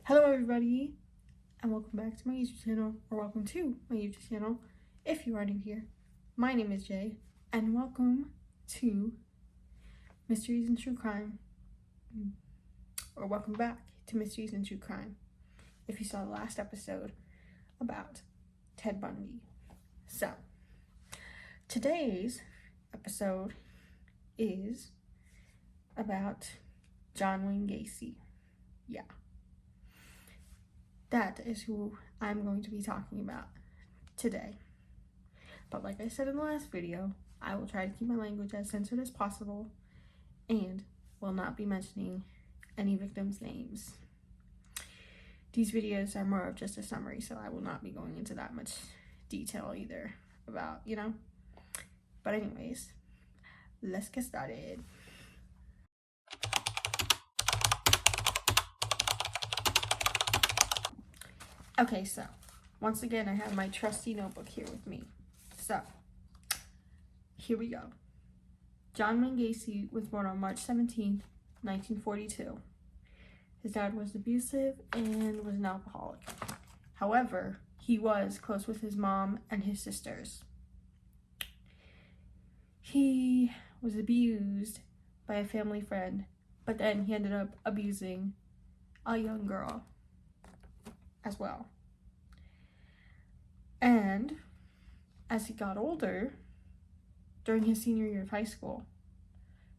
Hello everybody, and welcome back to my YouTube channel, or welcome to my YouTube channel if you are new here. My name is Jay, and welcome to Mysteries and True Crime, or welcome back to Mysteries and True Crime if you saw the last episode about Ted Bundy. So, today's episode is about John Wayne Gacy. Yeah. That is who I'm going to be talking about today. But like I said in the last video, I will try to keep my language as censored as possible and will not be mentioning any victims' names. These videos are more of just a summary, so I will not be going into that much detail either about, But anyways, let's get started. Okay, so once again, I have my trusty notebook here with me. So, here we go. John Wayne Gacy was born on March 17th, 1942. His dad was abusive and was an alcoholic. However, he was close with his mom and his sisters. He was abused by a family friend, but then he ended up abusing a young girl as well. And as he got older, during his senior year of high school,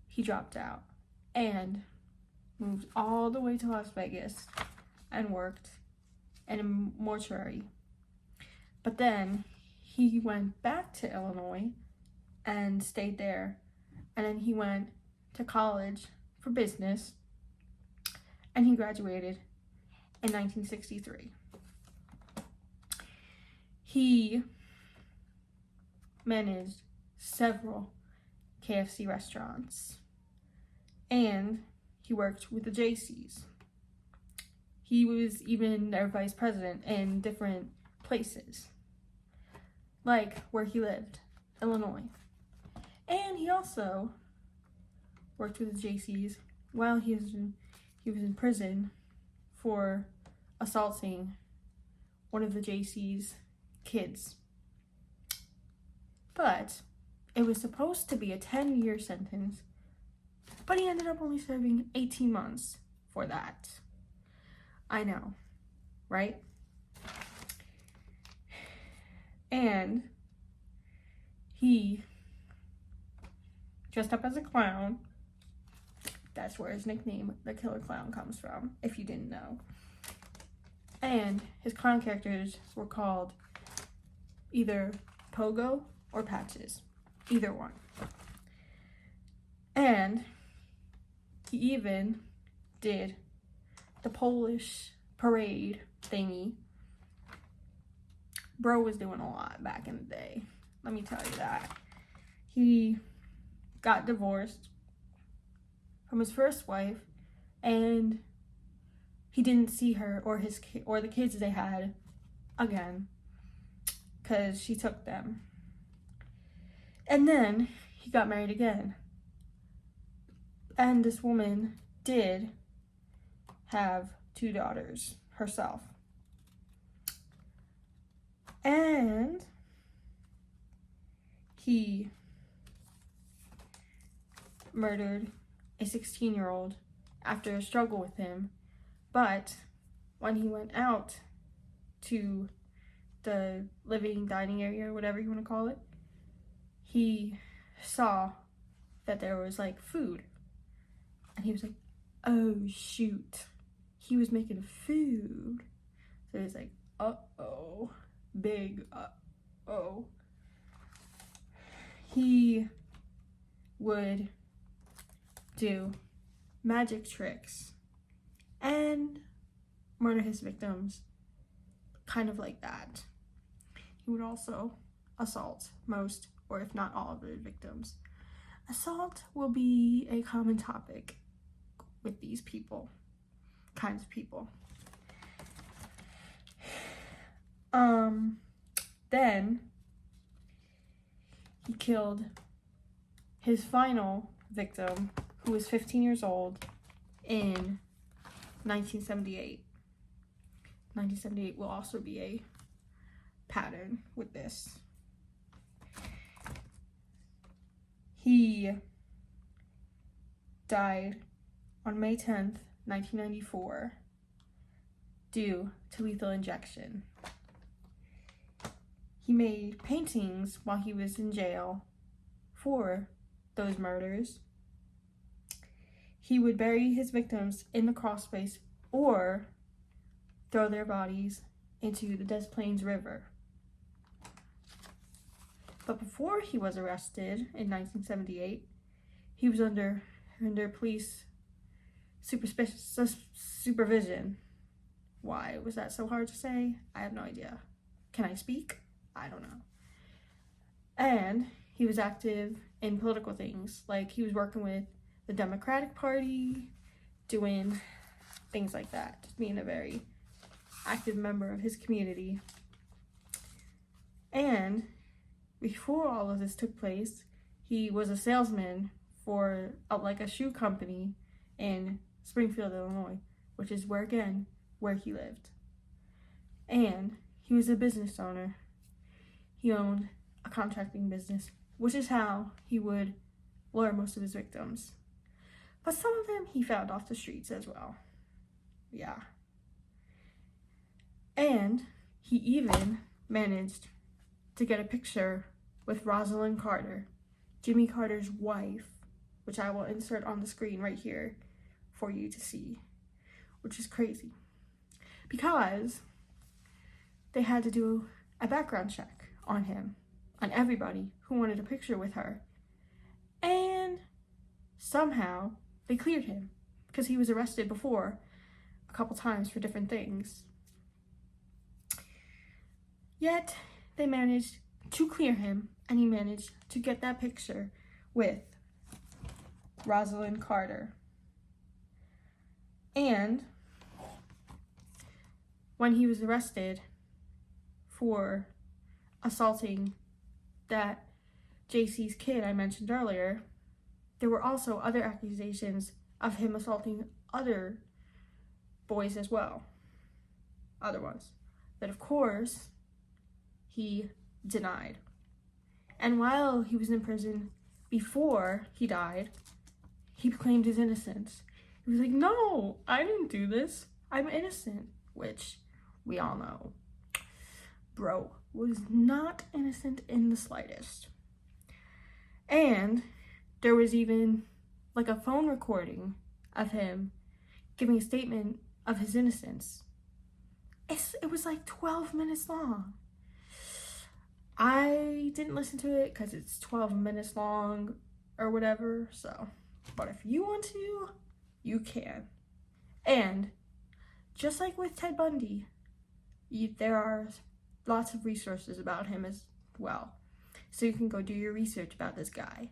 he dropped out and moved all the way to Las Vegas and worked in a mortuary. But then he went back to Illinois and stayed there. And then he went to college for business, and he graduated in 1963. He managed several KFC restaurants, and he worked with the JCs. He was even their vice president in different places, like where he lived, Illinois. And he also worked with the JCs while he was in prison for assaulting one of the JC's kids. But it was supposed to be a 10-year sentence, but he ended up only serving 18 months for that. I know, right? And he dressed up as a clown. That's where his nickname, the Killer Clown, comes from, if you didn't know. And his clown characters were called either Pogo or Patches, either one. And he even did the Polish parade thingy. Bro was doing a lot back in the day, let me tell you that. He got divorced from his first wife, and he didn't see her or the kids they had again because she took them. And then he got married again, and this woman did have 2 daughters herself. And he murdered a 16-year-old after a struggle with him. But when he went out to the living dining area, or whatever you want to call it, he saw that there was like food. And he was like, oh shoot, he was making food. So he's like, uh-oh, big uh-oh. He would do magic tricks and murder his victims, kind of like that. He would also assault most, or if not all, of the victims. Assault will be a common topic with these kinds of people. Then he killed his final victim, who was 15 years old, in 1978. 1978 will also be a pattern with this. He died on May 10th, 1994, due to lethal injection. He made paintings while he was in jail for those murders. He would bury his victims in the crawlspace or throw their bodies into the Des Plaines River. But before he was arrested in 1978, he was under police supervision. Why was that so hard to say? I have no idea. Can I speak? I don't know. And he was active in political things, like he was working with the Democratic Party, doing things like that, just being a very active member of his community. And before all of this took place, he was a salesman for a shoe company in Springfield, Illinois, which is where he lived. And he was a business owner. He owned a contracting business, which is how he would lure most of his victims. But some of them he found off the streets as well. Yeah. And he even managed to get a picture with Rosalind Carter, Jimmy Carter's wife, which I will insert on the screen right here for you to see, which is crazy. Because they had to do a background check on him, on everybody who wanted a picture with her. And somehow they cleared him because he was arrested before a couple times for different things. Yet they managed to clear him, and he managed to get that picture with Rosalind Carter. And when he was arrested for assaulting that Gacy's kid I mentioned earlier, there were also other accusations of him assaulting other boys as well. Other ones. That, of course, he denied. And while he was in prison before he died, he claimed his innocence. He was like, no, I didn't do this. I'm innocent. Which we all know, bro was not innocent in the slightest. And there was even a phone recording of him giving a statement of his innocence. It was 12 minutes long. I didn't listen to it because it's 12 minutes long or whatever, so. But if you want to, you can. And just like with Ted Bundy, there are lots of resources about him as well. So you can go do your research about this guy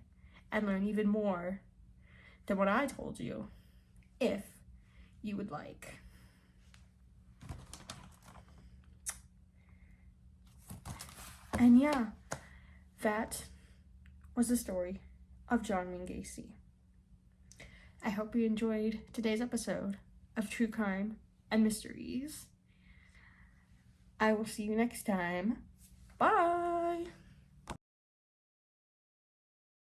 and learn even more than what I told you, if you would like. And yeah, that was the story of John Wayne Gacy. I hope you enjoyed today's episode of True Crime and Mysteries. I will see you next time. Bye!